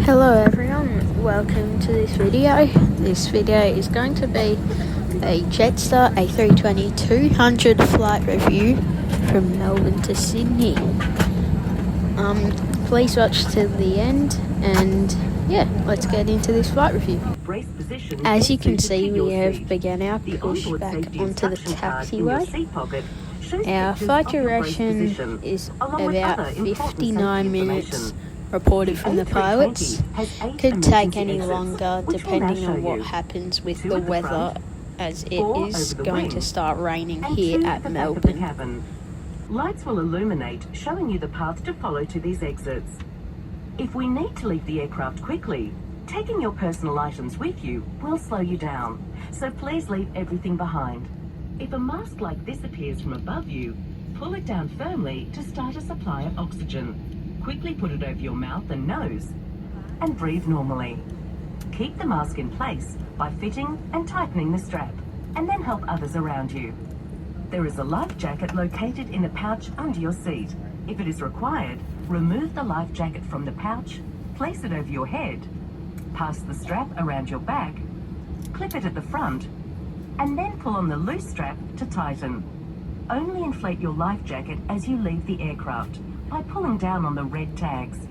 Hello everyone, welcome to this video. This video is going to be a Jetstar A320-200 flight review from Melbourne to Sydney. Please watch till the end and yeah, let's get into this flight review. As you can see, we have begun our push back onto the taxiway. Our flight duration is about 59 minutes reported from the pilots. Could take any longer depending on what happens with the weather, as it is going to start raining here at Melbourne. Lights will illuminate, showing you the path to follow to these exits. If we need to leave the aircraft quickly, taking your personal items with you will slow you down, so please leave everything behind. If a mask like this appears from above you, pull it down firmly to start a supply of oxygen. Quickly put it over your mouth and nose, and breathe normally. Keep the mask in place by fitting and tightening the strap, and then help others around you. There is a life jacket located in a pouch under your seat. If it is required, remove the life jacket from the pouch, place it over your head, pass the strap around your back, clip it at the front, and then pull on the loose strap to tighten. Only inflate your life jacket as you leave the aircraft by pulling down on the red tags.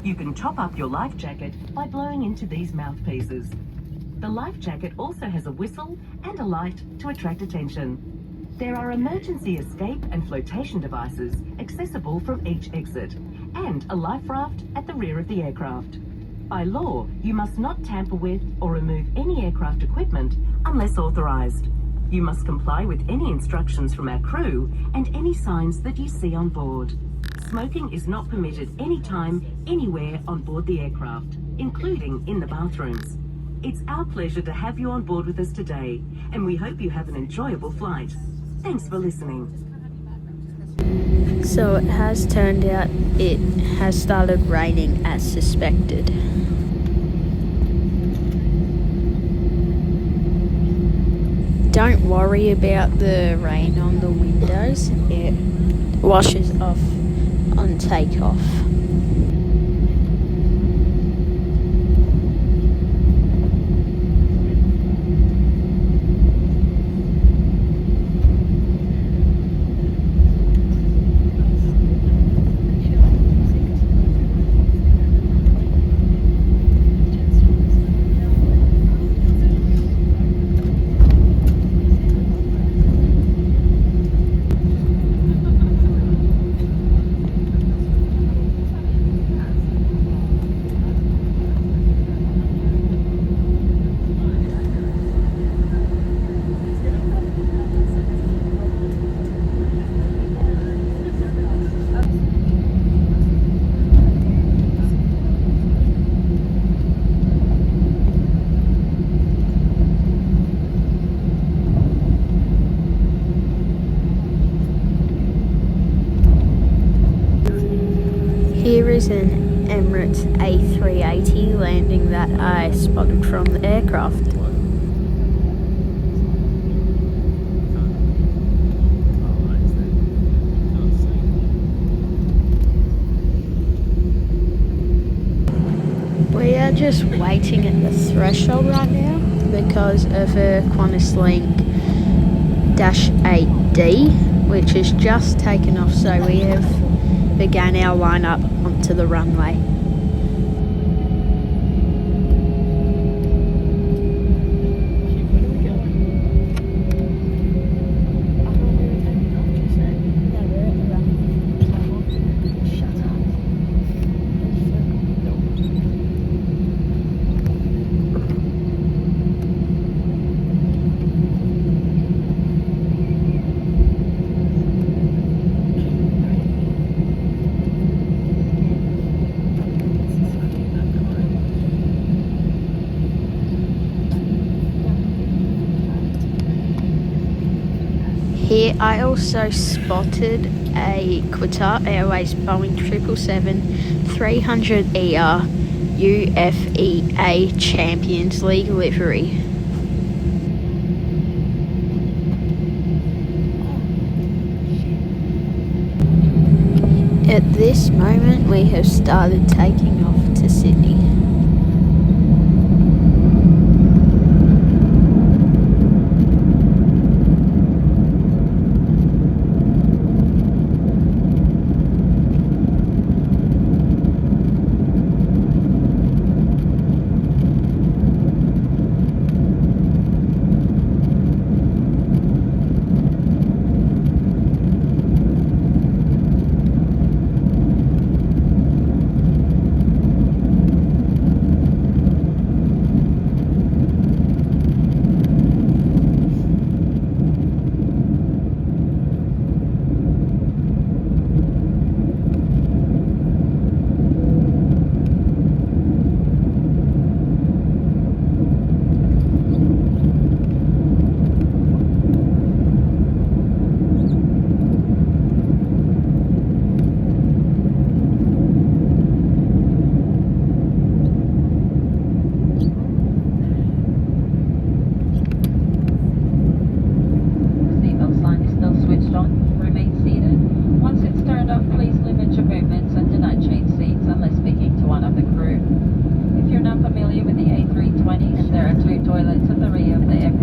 You can top up your life jacket by blowing into these mouthpieces. The life jacket also has a whistle and a light to attract attention. There are emergency escape and flotation devices accessible from each exit, and a life raft at the rear of the aircraft. By law, you must not tamper with or remove any aircraft equipment unless authorized. You must comply with any instructions from our crew and any signs that you see on board. Smoking is not permitted anytime, anywhere on board the aircraft, including in the bathrooms. It's our pleasure to have you on board with us today, and we hope you have an enjoyable flight. Thanks for listening. So it has turned out it has started raining as suspected. Don't worry about the rain on the windows, it washes off on takeoff. Here is an Emirates A380 landing that I spotted from the aircraft. We are just waiting at the threshold right now because of a QantasLink -8D, which has just taken off, so we have began our line-up onto the runway. Here I also spotted a Qatar Airways Boeing 777-300ER UFEA Champions League livery. At this moment we have started taking off to Sydney.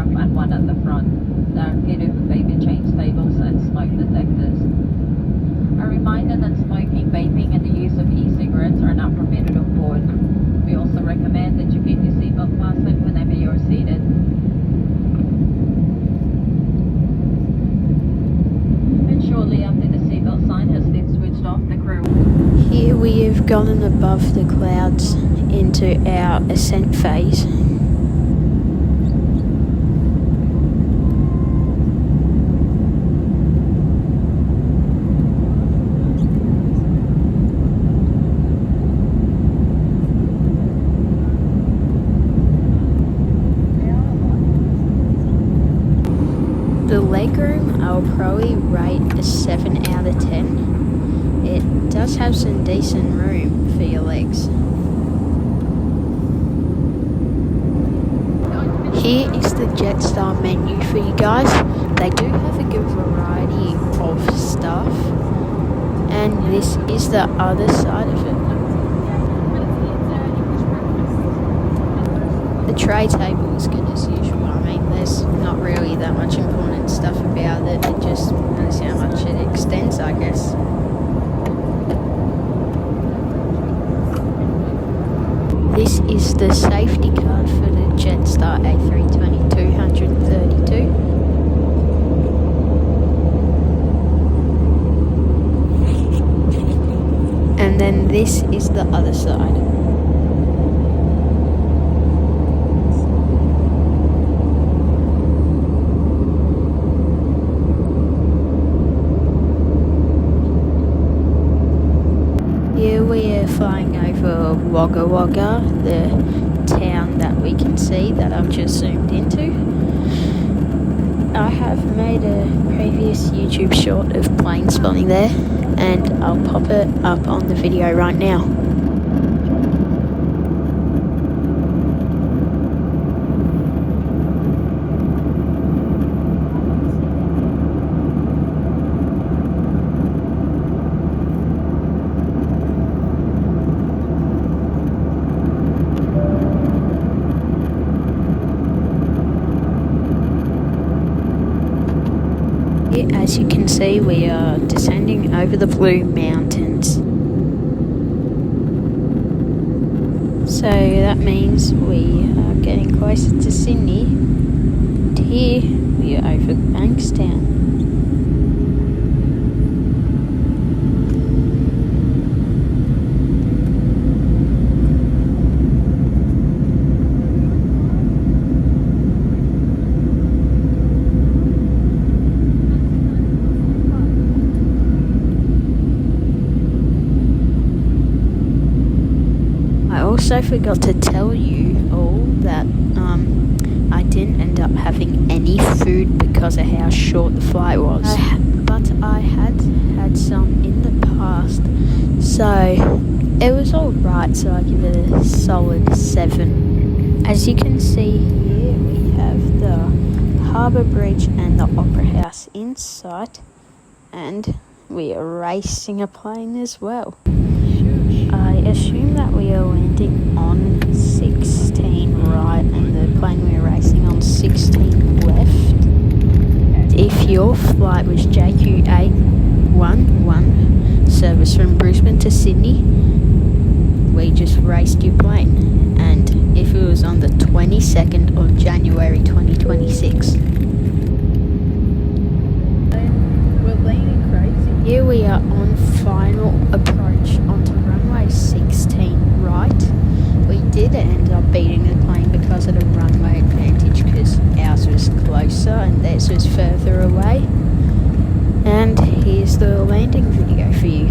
aircraft and one at the front. They're fitted with baby change tables and smoke detectors. A reminder that smoking, vaping and the use of e-cigarettes are not permitted on board. We also recommend that you keep your seatbelt fastened whenever you are seated. And shortly after the seatbelt sign has been switched off, the crew... Here we have gotten above the clouds into our ascent phase. The legroom I'll probably rate a 7 out of 10. It does have some decent room for your legs. Here is the Jetstar menu for you guys. They do have a good variety of stuff. And this is the other side of it. The tray table is good as usual. I mean, there's not really that much important stuff about it. It just shows how much it extends, I guess. This is the safety card for the Jetstar A320-200. And then this is the other side. Here we are flying over Wagga Wagga, the town that we can see that I've just zoomed into. I have made a previous YouTube short of plane spotting there, and I'll pop it up on the video right now. As you can see, we are descending over the Blue Mountains. So that means we are getting closer to Sydney. And here we are over Bankstown. I also forgot to tell you all that I didn't end up having any food because of how short the flight was. But I had some in the past, so it was alright, so I give it a solid 7. As you can see here, we have the Harbour Bridge and the Opera House in sight, and we are racing a plane as well. I assume that we are landing on 16 right and the plane we are racing on 16 left. If your flight was JQ811, service from Brisbane to Sydney, we just raced your plane. And if it was on the 22nd of January 2026. We're leaning crazy. Here we are on final approach onto runway 16 right. We did end up beating the plane because of the runway advantage, because ours was closer and theirs was further away. And here's the landing video for you.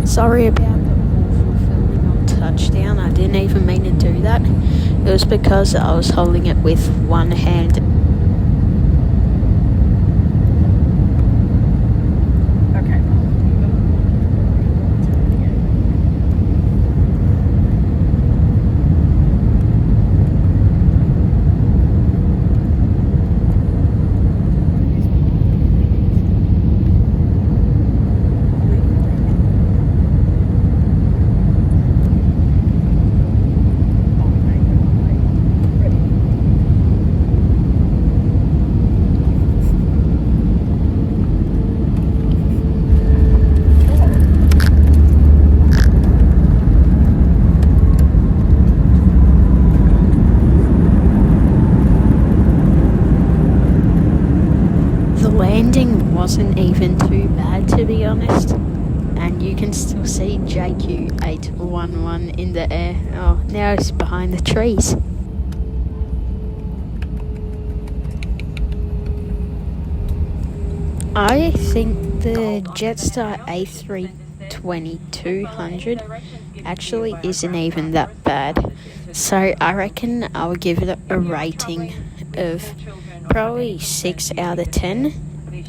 Sorry about the awful filming on touchdown. I didn't even mean to do that. It was because I was holding it with one hand. Okay. even too bad, to be honest. And you can still see JQ811 in the air. Oh, now it's behind the trees. I think the Jetstar A320-200 actually isn't even that bad. So I reckon I'll give it a rating of probably 6 out of 10.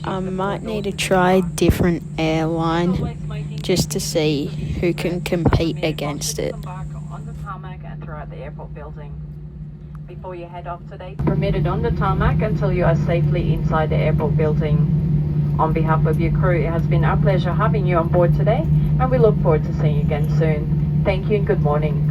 I might need to try a different airline just to see who can compete against it. On the tarmac and throughout the airport building. Before you head off today, permitted on the tarmac until you are safely inside the airport building. On behalf of your crew, it has been our pleasure having you on board today, and we look forward to seeing you again soon. Thank you and good morning.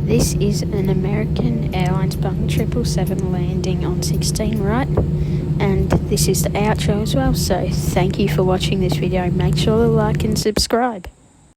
This is an American Airlines Boeing 777 landing on 16 right, and this is the outro as well, so thank you for watching this video. Make sure to like and subscribe.